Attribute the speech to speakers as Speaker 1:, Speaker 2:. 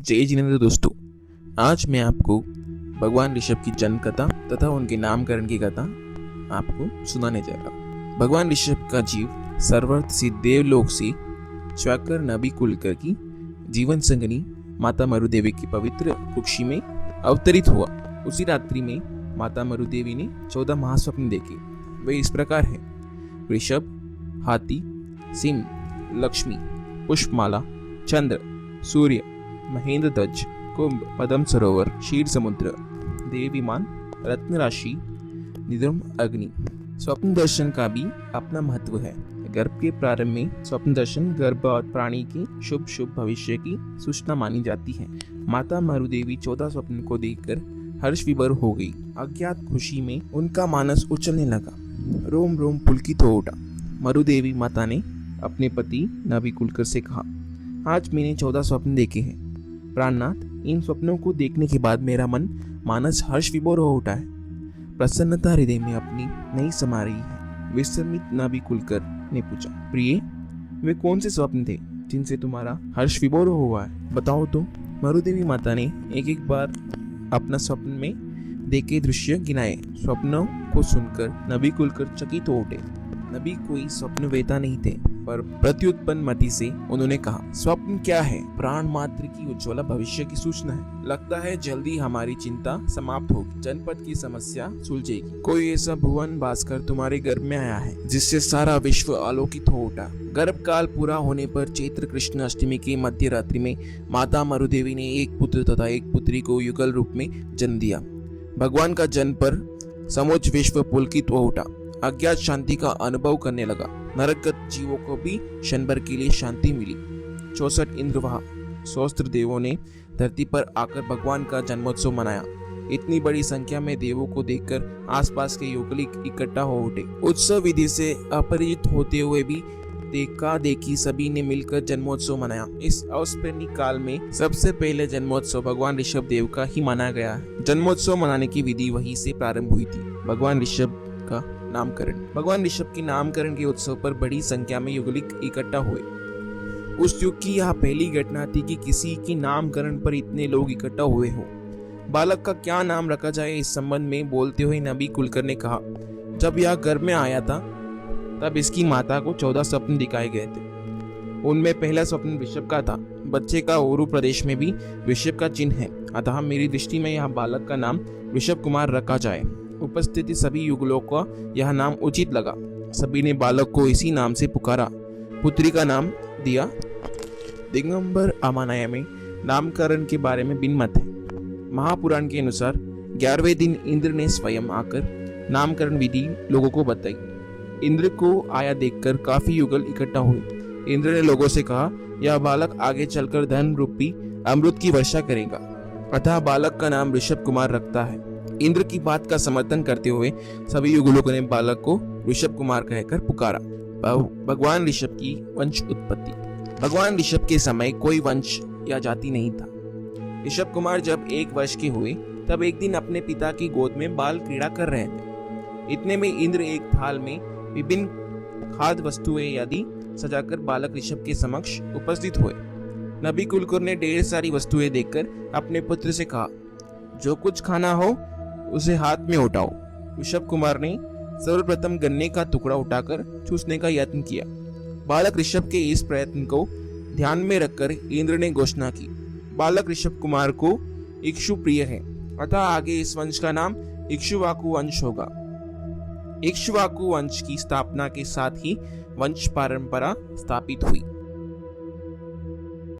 Speaker 1: जय जिनेंद्र दोस्तों, आज मैं आपको भगवान ऋषभ की जन्म कथा तथा उनके नामकरण की कथा आपको सुनाने जा रहा हूँ। भगवान ऋषभ का जीव सर्वर्थ से देवलोक से श्वाकर नबी कुलकर की जीवन संगनी माता मरुदेवी की पवित्र कुक्षी में अवतरित हुआ। उसी रात्रि में माता मरुदेवी ने 14 महास्वप्न देखे। वे इस प्रकार हैं: ऋषभ, हाथी, सिंह, लक्ष्मी, पुष्पमाला, चंद्र, सूर्य, महेंद्र ध्वज, कुंभ, पद्म सरोवर, क्षीर समुद्र, देव विमान, रत्न राशि, निद्रम अग्नि। स्वप्न दर्शन का भी अपना महत्व है। गर्भ के प्रारंभ में स्वप्न दर्शन गर्भ और प्राणी की शुभ भविष्य की सूचना मानी जाती है। माता मरुदेवी 14 स्वप्न को देखकर हर्ष विभोर हो गई। अज्ञात खुशी में उनका मानस उछलने लगा, रोम रोम पुलकित हो उठा। मरुदेवी माता ने अपने पति नबी कुलकर से कहा, आज मैंने 14 स्वप्न देखे हैं। प्राणनाथ, इन स्वप्नों को देखने के बाद मेरा मन मानस हर्ष विभोर हो उठा है। प्रसन्नता हृदय में अपनी नई समा रही है। विस्मित नबी कुलकर ने पूछा, प्रिय, वे कौन से स्वप्न थे जिनसे तुम्हारा हर्ष विभोर हुआ है? बताओ तो। मरुदेवी माता ने एक बार अपना स्वप्न में देखे दृश्य गिनाए। स्वप्नों को सुनकर नबी कुलकर चकित हो उठे। नबी कोई स्वप्न वेता नहीं थे, पर प्रत्युत्पन्न मति से उन्होंने कहा, स्वप्न क्या है? प्राण मात्र की उज्ज्वल भविष्य की सूचना है। लगता है जल्दी हमारी चिंता समाप्त होगी, जनपद की समस्या सुलझेगी। कोई ऐसा भुवन भास्कर तुम्हारे गर्भ में आया है जिससे सारा विश्व आलोकित हो उठा। गर्भ काल पूरा होने पर चैत्र कृष्ण अष्टमी की मध्य रात्रि में माता मरुदेवी ने एक पुत्र तथा एक पुत्री को युगल रूप में जन्म दिया। भगवान का जन्म पर समूच विश्व पुलकित हो उठा। अज्ञात शांति का अनुभव करने लगा। नरकगत जीवों को भी क्षण भर के लिए शांति मिली। 64 इंद्रवाह सहस्त्र देवों ने धरती पर आकर भगवान का जन्मोत्सव मनाया। इतनी बड़ी संख्या में देवों को देखकर आसपास के योगलिक इकट्ठा हो उठे। उत्सव विधि से अपरिचित होते हुए भी देखा देखी सभी ने मिलकर जन्मोत्सव मनाया। इस अविस्मरणीय काल में सबसे पहले जन्मोत्सव भगवान ऋषभ देव का ही माना गया है। जन्मोत्सव मनाने की विधि वहीं से प्रारंभ हुई थी। भगवान ऋषभ का नामकरण। भगवान ऋषभ के नामकरण के उत्सव पर बड़ी संख्या में युगलिक इकट्ठा हुए। उस युग की यह पहली घटना थी कि किसी के नामकरण पर इतने लोग इकट्ठा हुए हो। बालक का क्या नाम रखा जाए, इस संबंध में बोलते हुए नबी कुलकर ने कहा, जब यह गर्भ में आया था तब इसकी माता को 14 स्वप्न दिखाए गए थे। उनमें पहला स्वप्न ऋषभ का था। बच्चे का औरु प्रदेश में भी ऋषभ का चिन्ह है, अतः मेरी दृष्टि में यह बालक का नाम ऋषभ कुमार रखा जाए। उपस्थित सभी युगलों का यह नाम उचित लगा। सभी ने बालक को इसी नाम से पुकारा। पुत्री का नाम दिया। दिगंबर अमानय में नामकरण के बारे में भिन्न मत है। महापुराण के अनुसार 11वें दिन इंद्र ने स्वयं आकर नामकरण विधि लोगों को बताई। इंद्र को आया देखकर काफी युगल इकट्ठा हुए। इंद्र ने लोगों से कहा, यह बालक आगे चलकर धन रूपी अमृत की वर्षा करेगा, अतः बालक का नाम ऋषभ कुमार रखता है। इंद्र की बात का समर्थन करते हुए सभी युगलों ने बालक को ऋषभ कुमार कहकर पुकारा। भगवान ऋषभ की वंश उत्पत्ति। भगवान ऋषभ के समय कोई वंश या जाति नहीं था। ऋषभ कुमार जब 1 वर्ष के हुए तब एक दिन अपने पिता की गोद में बाल क्रीड़ा कर रहे थे। इतने में इंद्र एक थाल में विभिन्न खाद्य वस्तुएं आदि सजाकर बालक ऋषभ के समक्ष उपस्थित हुए। नबी कुलकर ने ढेर सारी वस्तुएं देखकर अपने पुत्र से कहा, जो कुछ खाना हो उसे हाथ में उठाओ। ऋषभ कुमार ने सर्वप्रथम गन्ने का टुकड़ा उठाकर चूसने का यत्न किया। बालक ऋषभ के इस प्रयत्न को ध्यान में रखकर इंद्र ने घोषणा की, बालक ऋषभ कुमार को इक्ष्वाकु प्रिय है, अतः आगे इस वंश का नाम इक्ष्वाकु वंश होगा। इक्ष्वाकु वंश की स्थापना के साथ ही वंश परंपरा स्थापित हुई।